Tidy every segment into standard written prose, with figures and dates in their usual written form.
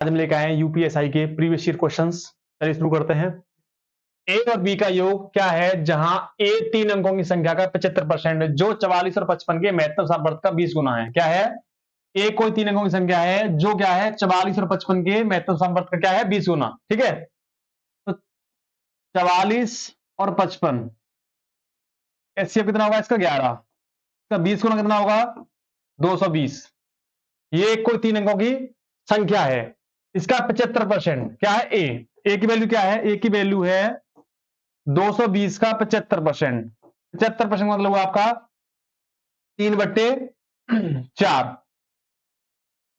आज हम लेकर आए हैं यूपीएसआई के प्रीवियस ईयर क्वेश्चंस। चलिए शुरू करते हैं। ए और बी का योग क्या है जहां ए 3 अंकों की संख्या का 75% है, जो 44 और 55 के महत्तम सामर्थ्य का 20 गुना है। क्या है? ए कोई 3 अंकों की संख्या है जो क्या है 44 और 55 के महत्तम सामर्थ्य का क्या है 20 गुना। ठीक है, तो 44 और 55 एचसीएफ कितना होगा इसका 11, इसका 20 गुना कितना होगा 220। ये कोई 3 अंकों की संख्या है, इसका 75% क्या है ए की वैल्यू क्या है? ए की वैल्यू है 220 का 75%। 75% मतलब हुआ आपका 3/4।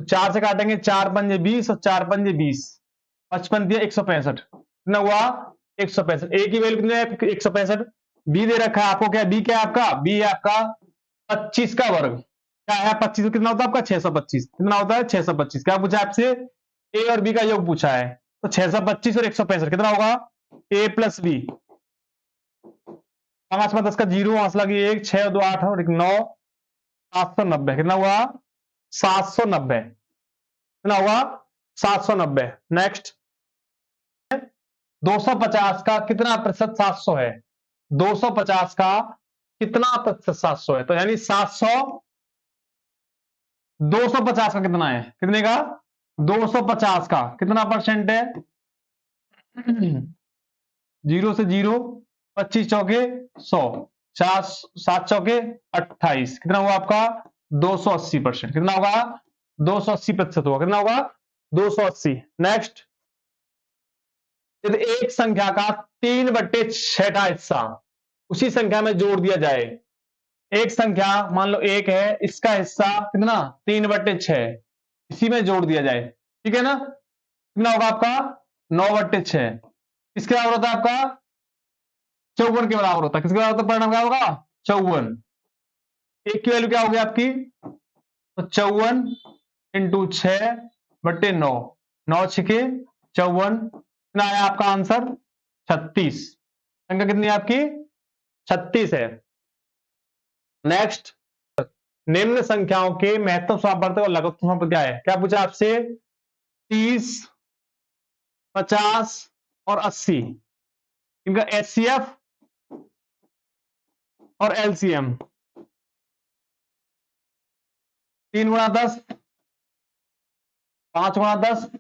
4 से काटेंगे 4 पंजे 20 और 4 पंजे 20, 55 दिया 165 कितना हुआ 165। ए की वैल्यू कितनी है 165। बी दे रखा है आपको, क्या बी क्या है आपका? बी है आपका 25 का वर्ग। क्या है 25 कितना होता है आपका 625। कितना होता है 625। क्या पूछा आपसे? ए और बी का योग पूछा है, तो 625 और 165 कितना होगा ए प्लस बी। 5 में 10 का 0, 5 लगी 1, 6 2 8 और 1 9, 790 कितना हुआ 790। कितना हुआ 790। नेक्स्ट 250 का कितना प्रतिशत 700 है? 250 का कितना प्रतिशत 700 है? तो यानी 700 250 का कितना है? कितने का? 250 का कितना परसेंट है? 0 से 0, 25 चौके 100, 4 7 चौके 28 कितना हुआ आपका 280%। कितना होगा 280% होगा। कितना होगा 280। नेक्स्ट, यदि एक संख्या का 3/6 हिस्सा उसी संख्या में जोड़ दिया जाए। एक संख्या मान लो 1 है, इसका हिस्सा कितना 3/6 इसी में जोड़ दिया जाए, ठीक है ना? कितना होगा आपका 9/6। किसके बराबर होता है आपका 54 के बराबर होता है। किसके बराबर होता है? परिणाम क्या होगा 54। एक की वैल्यू क्या होगी आपकी? तो 54 इंटू 6/9, 9 6 54। कितना आया आपका आंसर 36। संख्या कितनी है आपकी 36 है। नेक्स्ट, निम्न संख्याओं के महत्तम सामर्थ्य और लघुत्तम सामर्थ्य क्या है? क्या पूछा आपसे? 30, 50 और 80, इनका एचसीएफ और एलसीएम। 3 गुणा 10, 5 गुणा 10,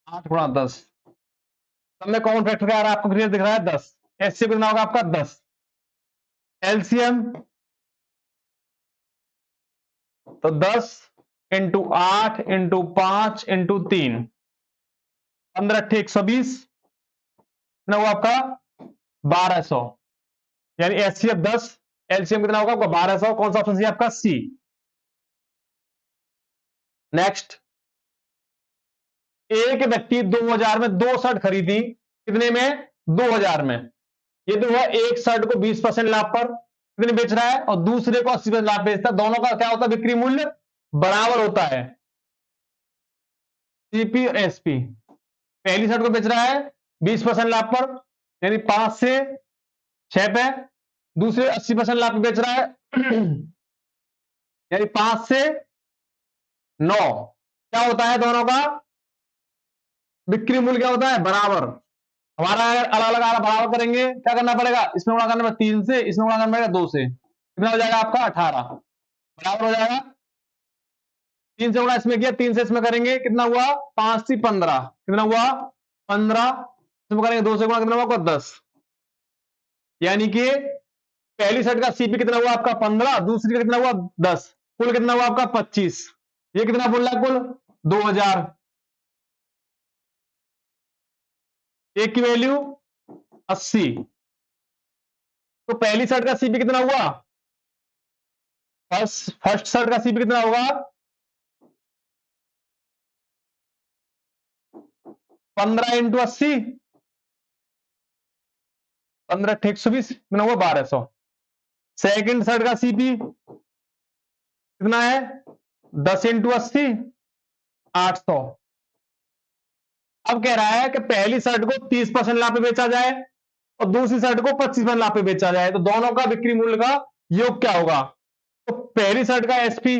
8 गुणा 10। सब में कॉमन फैक्टर क्या आ रहा है आपको? क्लियर दिख रहा है 10। एचसीएफ कितना होगा आपका 10। एलसीएम तो 10 इंटू 8 इंटू 5 इंटू 3, 15 120 कितना हुआ आपका 1200। यानी एचसीएफ 10, एलसीएम कितना होगा आपका 1200। कौन सा ऑप्शन सी आपका? सी। नेक्स्ट, एक व्यक्ति 2000 में 2 शर्ट खरीदी। कितने में? 2000 में। ये तो वह एक शर्ट को 20% लाभ पर कितने बेच रहा है और दूसरे को 80% लाभ बेचता है। दोनों का क्या होता है? बिक्री मूल्य बराबर होता है। सीपी और एसपी, पहली शर्ट को बेच रहा है 20% लाभ पर यानी 5 से 6 पे, दूसरे 80% लाभ पे बेच रहा है यानी 5 से 9। क्या होता है दोनों का बिक्री मूल्य क्या होता है? बराबर। हमारा अगर अलग अलग बराबर करेंगे क्या करना पड़ेगा? इसमें गुणा करना पड़ेगा 3 से, इसमें गुणा करना पड़ेगा 2 से। कितना हो जाएगा आपका 18 बराबर हो जाएगा। 3 से गुणा इसमें किया, 3 से इसमें करेंगे कितना हुआ 5 से 15 कितना हुआ 15। इसमें करेंगे 2 से गुणा कितना हुआ 10। यानी कि पहली सेट का सीपी कितना हुआ आपका 15, दूसरी का कितना हुआ 10, कुल कितना हुआ आपका 25। ये कितना बोल रहा है कुल 2000। एक की वैल्यू 80। तो पहली सेट का सीपी कितना हुआ? फर्स्ट सेट का सीपी कितना होगा 15 इंटू 80, 15 120 कितना हुआ 1200। सेकंड सेट का सीपी कितना है 10 इंटू 80 800। अब कह रहा है कि पहली शर्ट को 30% लाभ पे बेचा जाए और दूसरी शर्ट को 25% लाभ पे बेचा जाए, तो दोनों का बिक्री मूल्य का योग क्या होगा? तो पहली शर्ट का एसपी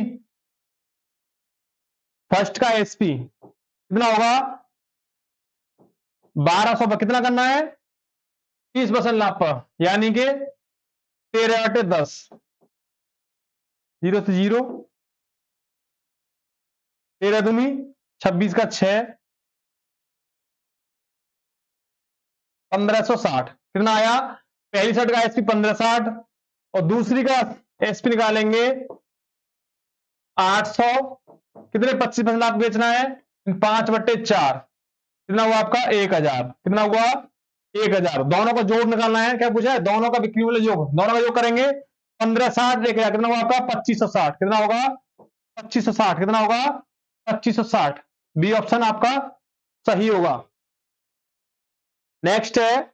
फर्स्ट का एसपी कितना होगा 1200 पर कितना करना है 30% लाभ पर, यानी कि 13/10, 0 से 0, 13 दूनी 26 का 6, 1560 कितना आया। पहली शर्ट का एसपी 1560 और दूसरी का एसपी निकालेंगे 800, कितने 25% लाभ बेचना है 5/4, कितना हुआ आपका 1000, कितना हुआ 1000। दोनों का जोड़ निकालना है, क्या पूछा है दोनों का बिक्री मूल्य योग, दोनों का योग करेंगे 1560 1000, कितना हुआ आपका 2560, कितना होगा 2560, कितना होगा 2560। बी ऑप्शन आपका सही होगा। नेक्स्ट है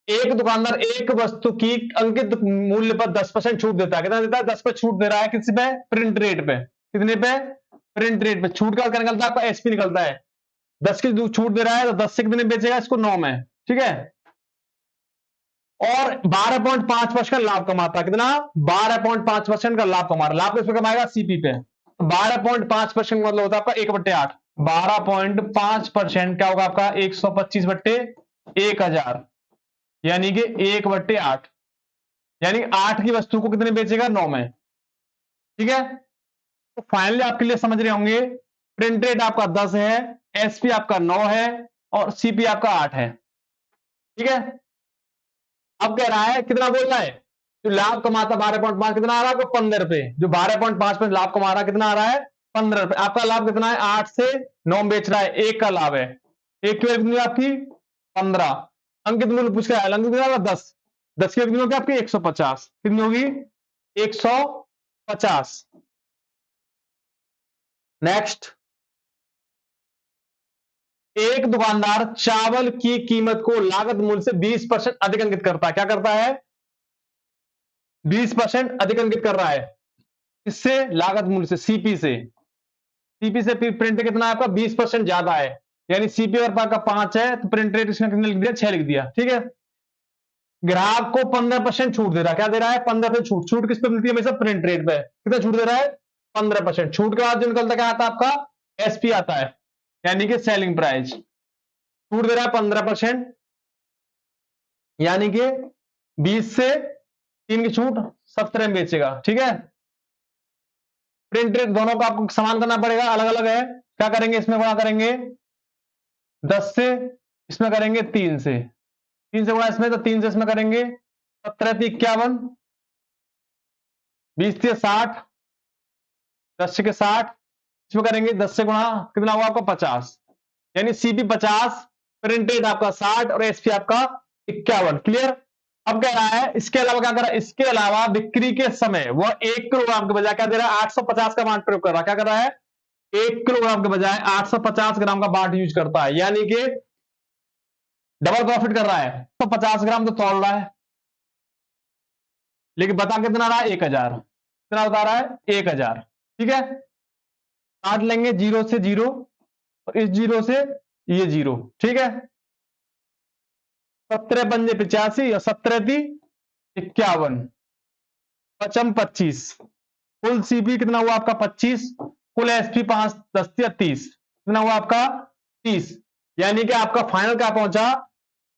एक दुकानदार एक वस्तु की अंकित मूल्य पर 10% छूट देता है, कितना देता है 10% छूट दे रहा है, किसी पे प्रिंट रेट पे, कितने पे प्रिंट रेट पे। छूट का क्या निकलता है आपका एसपी निकलता है, 10 की छूट दे रहा है तो 10 से कितने बेचेगा इसको 9 में, ठीक है। और 12.5% का लाभ कमाता है, कितना 12.5% का लाभ कमा रहा है। लाभ किस पे कमाएगा सीपी पे। 12.5% मतलब होता है आपका 1/8, 12.5% क्या होगा आपका 125/1000, यानी कि 1/8, यानी 8 की वस्तु को कितने बेचेगा 9 में, ठीक है। तो फाइनली आपके लिए समझ रहे होंगे प्रिंट रेट आपका 10 है, एसपी आपका 9 है और सीपी आपका 8 है, ठीक है। अब कह रहा है कितना बोल रहा है, जो लाभ कमाता 12.5 कितना आ रहा है आपको 15 रुपए, जो 12.5 लाभ कमा रहा है कितना आ रहा है 15 रुपए। आपका लाभ कितना है 8 से 9 बेच रहा है, एक का लाभ है, एक की वैल्यू आपकी 15, अंकित मूल्य पूछ रहा है, अंकित मूल्य 10, 10 की वैल्यू होगी आपकी 150, कितनी होगी 150। नेक्स्ट, एक दुकानदार चावल की कीमत को लागत मूल्य से 20% अधिक अंकित करता है, क्या करता है 20% अधिक अंकित कर रहा है, इससे लागत मूल्य से सीपी से, सीपी से प्रिंट कितना है आपका 20% ज्यादा है, यानी सीपी अगर आपका 5 है तो प्रिंट रेट इसने कितने लिख दिया 6 लिख दिया, ठीक है। ग्राहक को 15% छूट दे रहा है, क्या दे रहा है 15% छूट। छूट किस पे मिलती है हमेशा प्रिंट रेट पे, कितना छूट दे रहा है 15%। छूट के बाद जो निकलता क्या आता है आपका एसपी आता है, यानी कि सेलिंग प्राइस। छूट दे रहा है 15%, यानी कि 20 से 3 की छूट 17 में बेचेगा, ठीक है। प्रिंट रेट दोनों का आपको समान करना पड़ेगा, अलग अलग है। क्या करेंगे इसमें गुणा करेंगे 10 से, इसमें करेंगे 3 से, 3 से गुणा इसमें तो 3 से इसमें करेंगे 17 × 51, 20 × 60, 10 के 60, इसमें करेंगे 10 से गुणा कितना हुआ आपका 50, यानी सीपी 50, प्रिंट रेट आपका 60 और एसपी आपका 51। क्लियर। अब कह रहा है इसके अलावा क्या कर रहा है, इसके अलावा बिक्री के समय वह 1 किलोग्राम के बजाय क्या दे रहा है 850 का बाट प्रयोग कर रहा है, क्या कर रहा है 1 किलोग्राम के बजाय 850 ग्राम का बाट यूज करता है, यानी कि डबल प्रॉफिट कर रहा है। तो 50 ग्राम तो तोल रहा है, लेकिन बता कितना रहा है 1000, कितना बता रहा है 1000, ठीक है। काट लेंगे 0 से 0 और इस 0 से ये 0, ठीक है। 17 पंजे 85 और 17 × 51, 55 25, कुल सीपी कितना हुआ आपका 25, कुल एसपी 5 10 या 30, कितना हुआ आपका 30, यानी कि आपका फाइनल क्या पहुंचा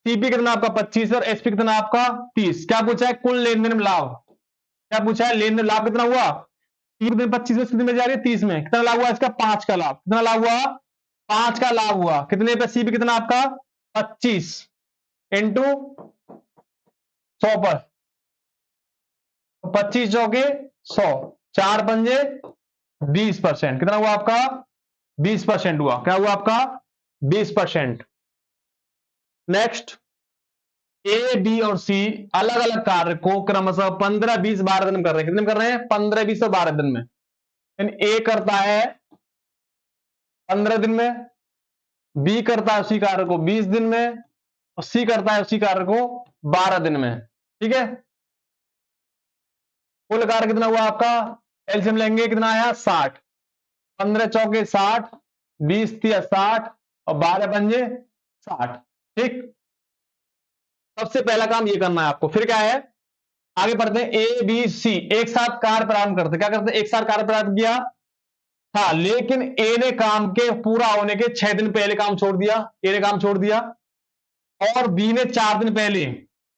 सीपी कितना आपका 25 और एसपी कितना आपका 30। क्या पूछा है कुल लेन देन में लाभ, क्या पूछा है लेन देन लाभ कितना हुआ 25 में कितने में जा रही है 30 में, कितना लाभ हुआ इसका 5 का लाभ, कितना लाभ हुआ 5 का लाभ हुआ, कितने पे सीपी कितना आपका 25 इंटू 100 पर, 25 चौके 100, 4 पंजे 20%, कितना हुआ आपका 20% हुआ, क्या हुआ आपका 20%। नेक्स्ट, ए बी और सी अलग अलग कार्य को क्रमशः 15 20 12 दिन में कर रहे हैं, कितने में कर रहे हैं 15 20 और 12 दिन में। ए करता है 15 दिन में, बी करता है उसी कार्य को 20 दिन में और सी करता है उसी कार्य को 12 दिन में, ठीक है। कुल कार्य कितना हुआ आपका एलसीएम लेंगे कितना आया 60, 15 चौके 60, 20 तिया 60 और 12 पंजे 60, ठीक। सबसे पहला काम ये करना है आपको, फिर क्या है आगे बढ़ते हैं। ए बी सी एक साथ कार्य प्रारंभ करते, क्या करते एक साथ कार्य प्रारंभ किया, था, लेकिन ए ने काम के पूरा होने के 6 दिन पहले काम छोड़ दिया, ए ने काम छोड़ दिया, और बी ने 4 दिन पहले,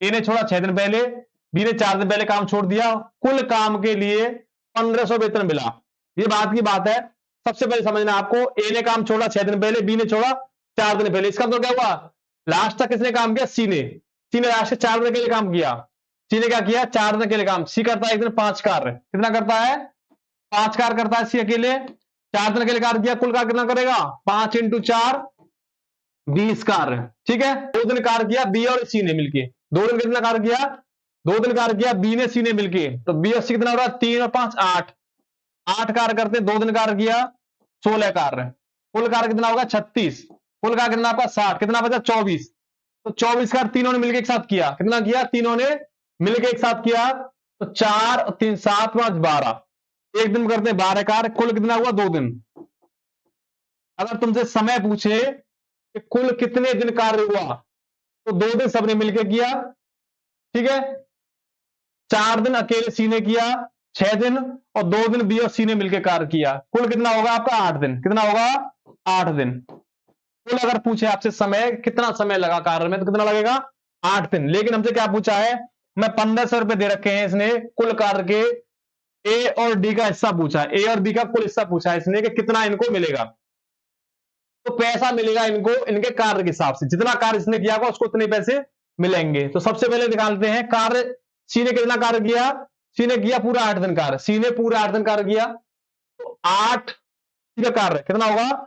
ए ने छोड़ा 6 दिन पहले, बी ने 4 दिन पहले काम छोड़ दिया, कुल काम के लिए 1500 वेतन मिला। ये बात की बात है, सबसे पहले समझना आपको, ए ने काम छोड़ा 6 दिन पहले, बी ने छोड़ा 4 दिन पहले। इसका मतलब क्या हुआ, लास्ट तक किसने काम किया, सी ने लास्ट 4 दिन के लिए काम किया। सी ने क्या किया, 4 दिन के लिए काम। सी करता है एक दिन 5 कार्य, कितना करता है, 5 कार्य करता है सी अकेले। 4 दिन के लिए कार्य किया, कुल कार्य कितना करेगा, 5 × 4 20 कार्य। ठीक है, 2 दिन कार्य किया बी और सी ने मिलके, 2 दिन कितना कार्य किया, 2 दिन कार्य किया बी ने सी ने मिलके, तो बी और सी कितना हो रहा है, 3 और 5 8, 8 कार्य करते, 2 दिन कार्य किया 16 कार्य, कुल कार्य कितना होगा 36, कुल कार्य कितना आपका 60, कितना बचा 24। तो 24 कार्य तीनों ने मिलकर एक साथ किया, कितना किया, तीनों ने मिलकर एक साथ किया, तो 4 और 3 7 5 12, एक दिन करते 12 कार्य, कुल कितना हुआ 2 दिन। अगर तुमसे समय पूछे कि कुल कितने दिन कार्य हुआ, तो 2 दिन सबने मिलकर किया, ठीक है, 4 दिन अकेले सी ने किया, 6 दिन, और 2 दिन बी और सी ने मिलकर कार्य किया, कुल कितना होगा आपका 8 दिन, कितना होगा 8 दिन। कुल अगर पूछे आपसे समय, कितना समय लगा कार्य में, तो कितना लगेगा 8 दिन। लेकिन हमसे क्या पूछा है, मैं 1500 रुपए दे रखे हैं इसने कुल कार्य के, ए और डी का हिस्सा पूछा है, ए और बी का कुल हिस्सा पूछा है इसने कि कितना इनको मिलेगा, तो पैसा मिलेगा इनको इनके कार्य के हिसाब से, जितना कार्य इसने किया होगा उसको उतने पैसे मिलेंगे। तो सबसे पहले निकालते हैं कार्य, सी ने कितना कार्य किया, सी ने किया पूरा 8 दिन कार्य, सी ने पूरा 8 दिन कार्य किया, तो 8 सी का कार्य कितना होगा,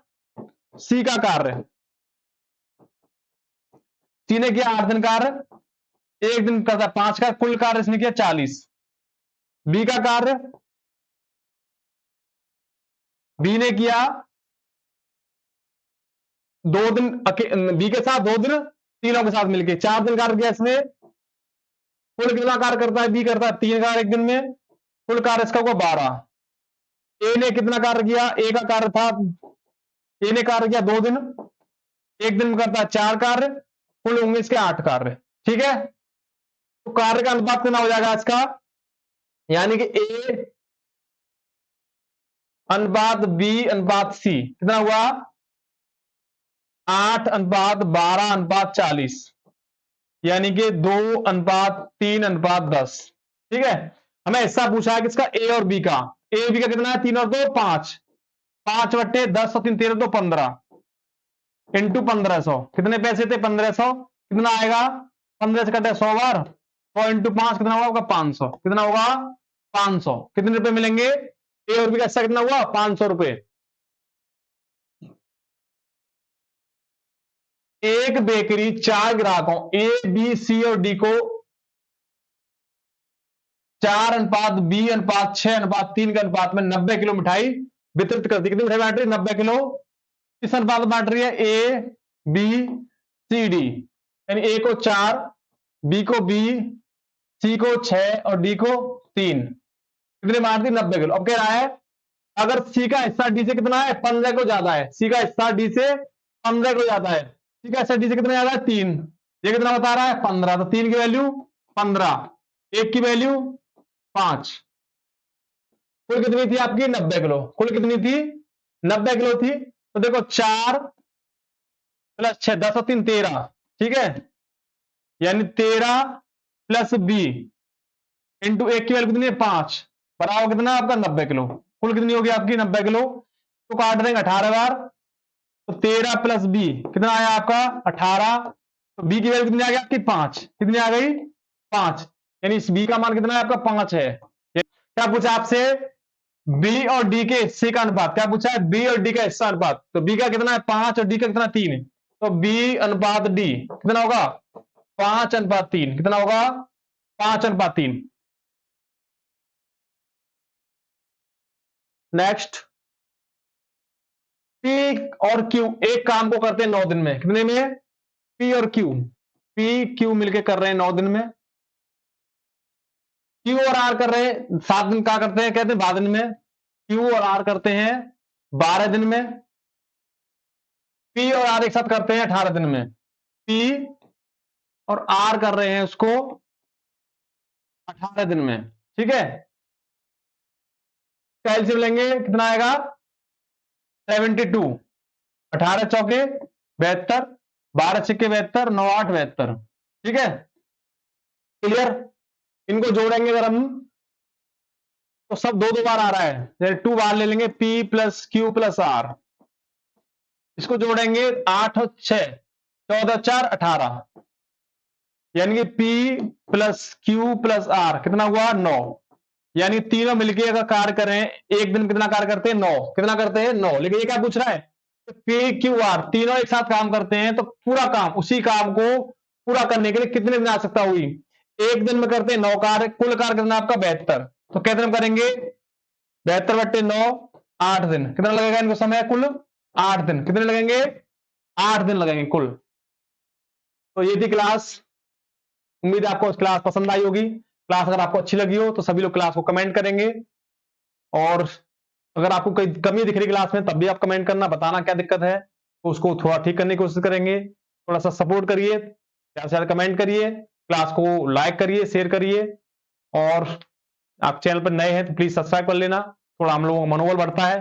सी का कार्य, सी ने किया 8 दिन कार्य, एक दिन करता 5 का, कुल कार्य इसने किया 40। बी का कार्य, बी ने किया 2 दिन बी के साथ 2 दिन तीनों के साथ मिलके 4 दिन कार्य किया इसने, कुल कितना कार्य करता है, बी करता है 3 कार्य एक दिन में, कुल कार्य इसका हुआ 12। ए ने कितना कार्य किया, ए का कार्य था, ए ने कार्य किया 2 दिन, एक दिन में करता है 4 कार्य, कुल होंगे इसके 8 कार्य। ठीक है, तो कार्य का अनुपात कितना हो जाएगा इसका, यानी कि ए अनुपात बी अनुपात सी कितना हुआ, 8 अनुपात 12 अनुपात 40, यानी कि 2 अनुपात 3 अनुपात 10। ठीक है, हमें हिस्सा पूछा है किसका, ए और बी का, ए बी का कितना है 3 और 2 5, 5 बट्टे 10 और 3 13 2 15 इंटू 1500, कितने पैसे थे 1500, कितना आएगा 15 से कटे 100 बार, 100 इंटू 5 कितना होगा 500, कितना होगा 500, कितने रुपए मिलेंगे, ए और बी का हिस्सा कितना हुआ 500 रुपए। एक बेकरी 4 ग्राहकों ए बी सी और डी को 4 अनुपात बी अनुपात 6 अनुपात 3 के अनुपात में 90 किलो मिठाई वितरित करती, कितनी मिठाई बांट रही है 90 किलो, किस अनुपात में बांट रही है, ए बी सी डी, यानी ए को 4, बी को बी, सी को 6 और डी को 3, कितने बांट दी 90 किलो। अब कह रहा है अगर सी का हिस्सा डी से कितना है 15 को ज्यादा है, सी का हिस्सा डी से 15 को ज्यादा है, सी का हिस्सा डी से कितना ज्यादा है 3, ये कितना बता रहा है 15, तो 3 की वैल्यू 15, एक की वैल्यू 5, कुल कितनी थी आपकी 90 किलो, कुल कितनी थी 90 किलो थी। तो देखो 4 प्लस 6 10 और 3 13, ठीक है, यानी 13 प्लस बी इंटू एक की वैल्यू कितनी है 5, बराबर कितना आपका 90 किलो, कुल कितनी होगी आपकी 90 किलो, तो काट देंगे 18 बार, तो 13 प्लस बी कितना आया आपका 18, तो बी की वैल्यू कितनी आ गई आपकी 5, कितनी आ गई 5, यानी इस बी का मान कितना है आपका 5 है। क्या पूछा आपसे, बी और डी के हिस्से का अनुपात, क्या पूछा है बी और डी का हिस्सा अनुपात, तो बी का कितना है 5 और डी का कितना 3 है, तो बी अनुपात डी कितना होगा 5:3, कितना होगा 5:3। नेक्स्ट, पी और क्यू एक काम को करते हैं 9 दिन में, कितने में, पी और क्यू, पी क्यू मिलके कर रहे हैं 9 दिन में, क्यू और आर कर रहे हैं 7 दिन, क्या करते हैं कहते हैं 12 दिन में, क्यू और आर करते हैं 12 दिन में, पी और आर एक साथ करते हैं 18 दिन में, पी और आर कर रहे हैं उसको 18 दिन में। ठीक है, कैलसियम लेंगे कितना आएगा 72, 18 चौके 72, 12 छिक्के 72, 9 8 72। ठीक है, क्लियर। इनको जोड़ेंगे अगर हम तो सब दो दो बार आ रहा है, जैसे 2 बार ले लेंगे, P plus Q plus R। इसको जोड़ेंगे 8 और 6, 14 4 18, यानी कि P plus Q plus R कितना हुआ 9। यानी तीनों मिलके अगर कार्य करें एक दिन कितना कार्य करते हैं 9, कितना करते हैं 9। लेकिन ये क्या पूछ रहा है, P Q R तीनों एक साथ काम करते हैं तो पूरा काम, उसी काम को पूरा करने के लिए कितने दिन आवश्यकता हुई, एक दिन में करते हैं 9 कार्य, कुल कार्य कितना आपका 72। तो कितने दिन करेंगे 72 बट्टे 9, 8 दिन। कितना लगेगा इनको समय कुल 8 दिन। कितने लगेंगे 8 दिन लगेंगे कुल। तो ये थी क्लास, उम्मीद है आपको क्लास पसंद आई होगी। क्लास अगर आपको अच्छी लगी हो तो सभी लोग क्लास को कमेंट करेंगे, और अगर आपको कोई कमी दिख रही क्लास में तब भी आप कमेंट करना, बताना क्या दिक्कत है, तो उसको थोड़ा ठीक करने की कोशिश करेंगे। थोड़ा सा सपोर्ट करिए, ज्यादा से ज्यादा कमेंट करिए, क्लास को लाइक करिए, शेयर करिए, और आप चैनल पर नए हैं तो प्लीज सब्सक्राइब कर लेना, थोड़ा हम लोगों का मनोबल बढ़ता है।